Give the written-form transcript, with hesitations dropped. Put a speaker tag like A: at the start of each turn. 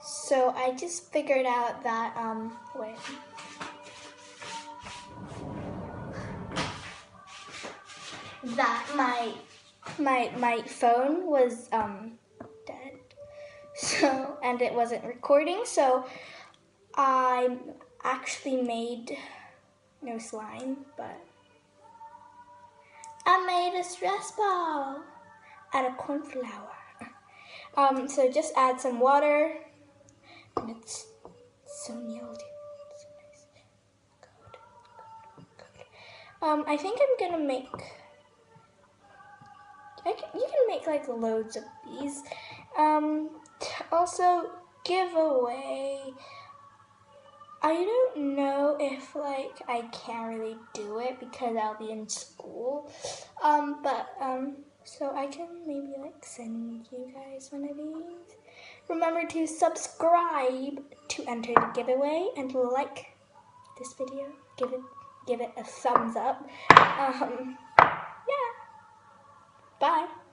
A: So I just figured out that, that my phone was, dead. So, and it wasn't recording, so I actually made no slime, but I made a stress ball out of corn flour. So just add some water, and it's so nailed. So nice. Good. I think I'm gonna make. You can make like loads of these. Also, giveaway. I don't know if like I can't really do it because I'll be in school. So I can maybe like send you guys one of these. Remember to subscribe to enter the giveaway and like this video. Give it a thumbs up. Yeah. Bye.